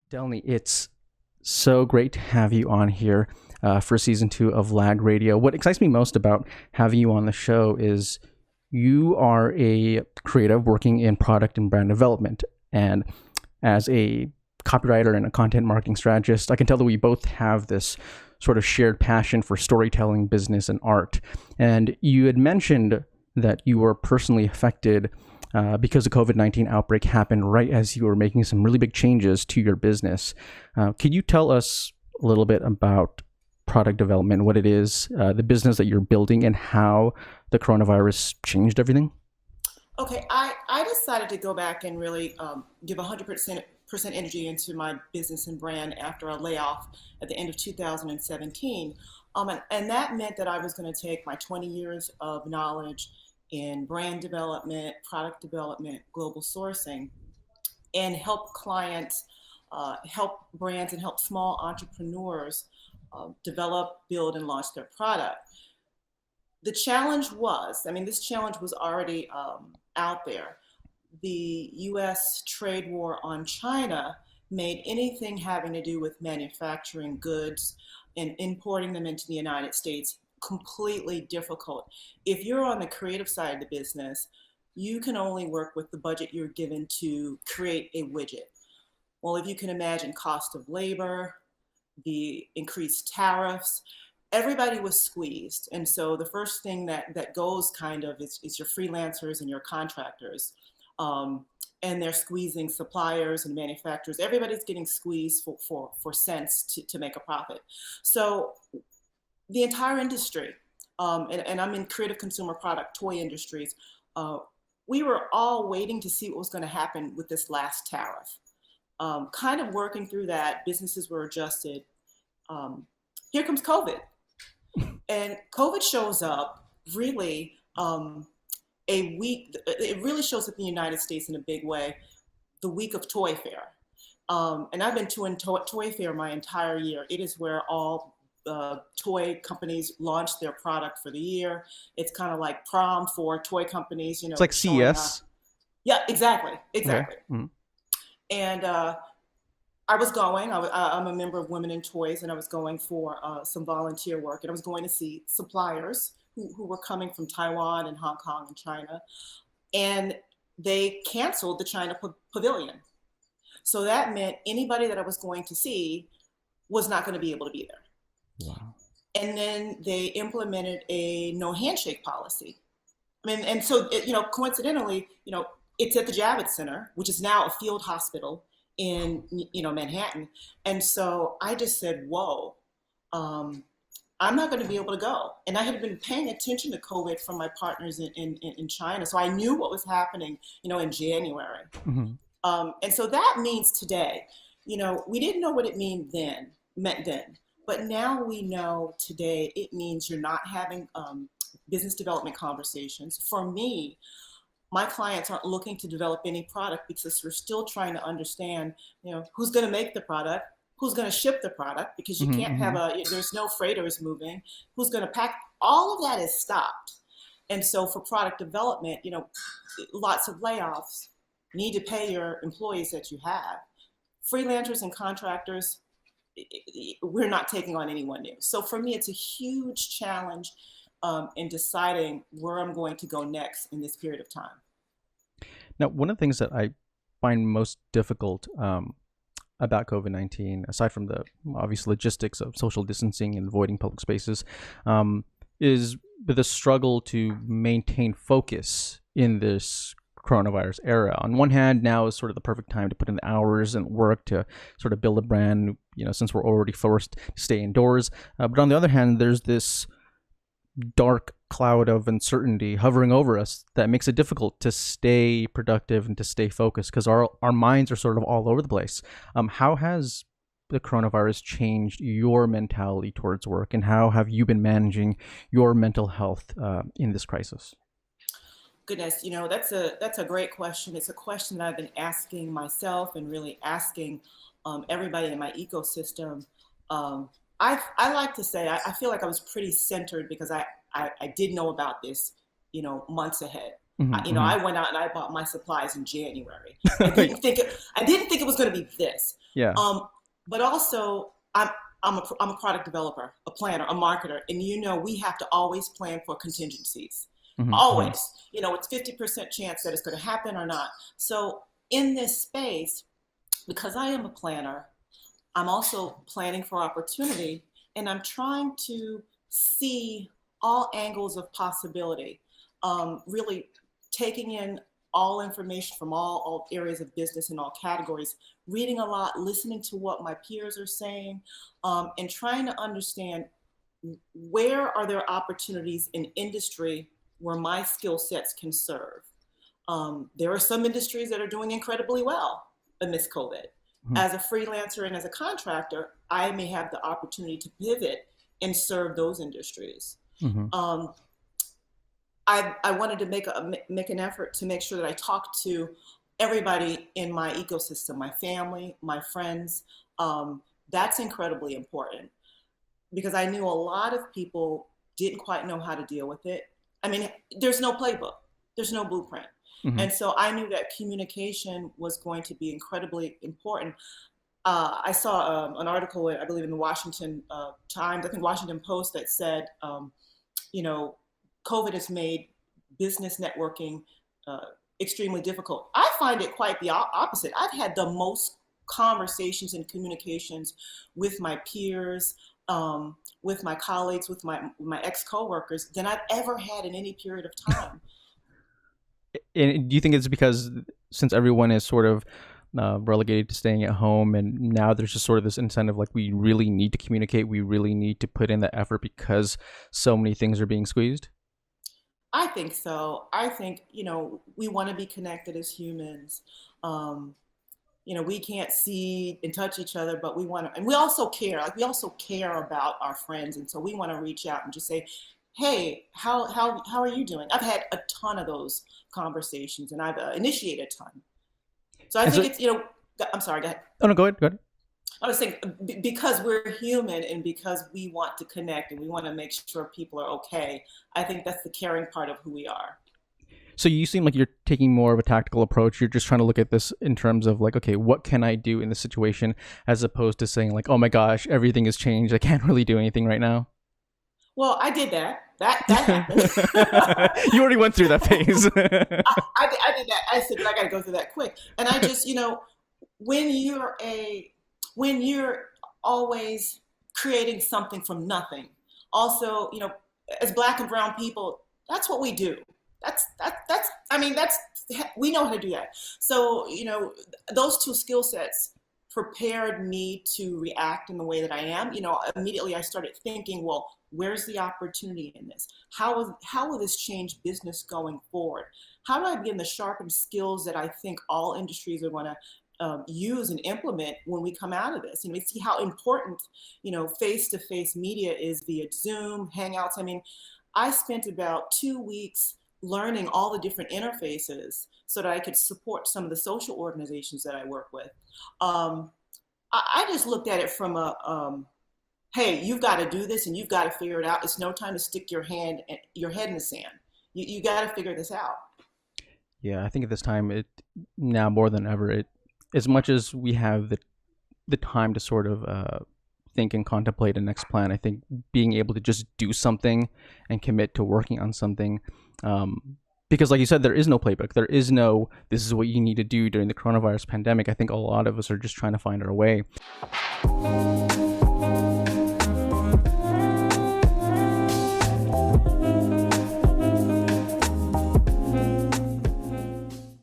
Delanie, it's so great to have you on here for season two of LAG Radio. What excites me most about having you on the show is you are a creative working in product and brand development. And as a copywriter and a content marketing strategist, I can tell that we both have this sort of shared passion for storytelling, business, and art. And you had mentioned that you were personally affected because the COVID-19 outbreak happened right as you were making some really big changes to your business. Could you tell us a little bit about product development, what it is, the business that you're building, and how the coronavirus changed everything? Okay, I decided to go back and really give 100% energy into my business and brand after a layoff at the end of 2017. And that meant that I was going to take my 20 years of knowledge in brand development, product development, global sourcing, and help clients, help brands, and help small entrepreneurs develop, build, and launch their product. The challenge was, I mean, this challenge was already out there. The US trade war on China made anything having to do with manufacturing goods and importing them into the United States completely difficult. If you're on the creative side of the business, you can only work with the budget you're given to create a widget. Well, if you can imagine cost of labor, the increased tariffs, everybody was squeezed. And so the first thing that goes kind of is your freelancers and your contractors. And they're squeezing suppliers and manufacturers. Everybody's getting squeezed for cents to make a profit. So the entire industry, and I'm in creative consumer product, toy industries, we were all waiting to see what was going to happen with this last tariff. Kind of working through that, businesses were adjusted. Here comes COVID. And COVID shows up really it really shows up in the United States in a big way, the week of Toy Fair. And I've been to Toy Fair my entire year. It is where all toy companies launch their product for the year. It's kind of like prom for toy companies, It's like CES. Yeah, exactly, Okay. exactly. Mm-hmm. And I was going. I'm a member of Women in Toys, and I was going for some volunteer work, and I was going to see suppliers who were coming from Taiwan and Hong Kong and China, and they canceled the China pavilion. So that meant anybody that I was going to see was not going to be able to be there. Wow. And then they implemented a no handshake policy. I mean, and so, coincidentally, it's at the Javits Center, which is now a field hospital in, Manhattan. And so I just said, whoa, I'm not going to be able to go. And I had been paying attention to COVID from my partners in China. So I knew what was happening, in January. Mm-hmm. And so that means today, we didn't know what it meant then. But now we know today it means you're not having business development conversations. For me, my clients aren't looking to develop any product because we're still trying to understand, who's going to make the product, who's going to ship the product, because you can't have there's no freighters moving, who's going to pack. All of that is stopped. And so for product development, lots of layoffs, need to pay your employees that you have. Freelancers and contractors, we're not taking on anyone new. So for me, it's a huge challenge in deciding where I'm going to go next in this period of time. Now, one of the things that I find most difficult about COVID-19, aside from the obvious logistics of social distancing and avoiding public spaces, is the struggle to maintain focus in this coronavirus era. On one hand, now is sort of the perfect time to put in the hours and work to sort of build a brand, since we're already forced to stay indoors. But on the other hand, there's this dark cloud of uncertainty hovering over us that makes it difficult to stay productive and to stay focused because our minds are sort of all over the place. How has the coronavirus changed your mentality towards work, and how have you been managing your mental health in this crisis? Goodness, that's a great question. It's a question that I've been asking myself and really asking everybody in my ecosystem. I like to say I feel like I was pretty centered because I did know about this, months ahead. Mm-hmm. I went out and I bought my supplies in January. I didn't think it was going to be this. Yeah. But also, I'm a product developer, a planner, a marketer, and we have to always plan for contingencies. Mm-hmm. Always, it's 50% chance that it's going to happen or not. So in this space, because I am a planner, I'm also planning for opportunity, and I'm trying to see all angles of possibility, really taking in all information from all areas of business in all categories, reading a lot, listening to what my peers are saying, and trying to understand where are there opportunities in industry where my skill sets can serve. There are some industries that are doing incredibly well amidst COVID. Mm-hmm. As a freelancer and as a contractor, I may have the opportunity to pivot and serve those industries. Mm-hmm. I wanted to make an effort to make sure that I talked to everybody in my ecosystem, my family, my friends. That's incredibly important because I knew a lot of people didn't quite know how to deal with it. I mean, there's no playbook, there's no blueprint. Mm-hmm. And so I knew that communication was going to be incredibly important. I saw an article, I believe in the Washington Times, I think Washington Post, that said, COVID has made business networking extremely difficult. I find it quite the opposite. I've had the most conversations and communications with my peers, with my colleagues, with my ex-coworkers than I've ever had in any period of time. And do you think it's because since everyone is sort of relegated to staying at home, and now there's just sort of this incentive, like we really need to communicate, we really need to put in the effort because so many things are being squeezed? I think so. I think, we want to be connected as humans. We can't see and touch each other, but we want to, and we also care. Like we also care about our friends, and so we want to reach out and just say, "Hey, how are you doing?" I've had a ton of those conversations, and I've initiated a ton. So I think it's. I'm sorry. Go ahead. Oh no, go ahead. Go ahead. I was saying because we're human and because we want to connect and we want to make sure people are okay. I think that's the caring part of who we are. So you seem like you're taking more of a tactical approach. You're just trying to look at this in terms of like, okay, what can I do in this situation, as opposed to saying like, oh my gosh, everything has changed, I can't really do anything right now. Well, I did that. That happened. You already went through that phase. I did that. I said, but I got to go through that quick. And I just, when you're always creating something from nothing, also, as Black and brown people, that's what we do. We know how to do that. So, those two skill sets prepared me to react in the way that I am. Immediately I started thinking, well, where's the opportunity in this? How will this change business going forward? How do I begin to sharpen skills that I think all industries are going to use and implement when we come out of this? We see how important, face-to-face media is via Zoom, Hangouts. I mean, I spent about 2 weeks learning all the different interfaces so that I could support some of the social organizations that I work with. I just looked at it from hey, you've got to do this and you've got to figure it out. It's no time to stick your head in the sand. You got to figure this out. Yeah, I think at this time, now more than ever, as much as we have the time to sort of think and contemplate a next plan, I think being able to just do something and commit to working on something, because like you said, there is no playbook. There is no, this is what you need to do during the coronavirus pandemic. I think a lot of us are just trying to find our way.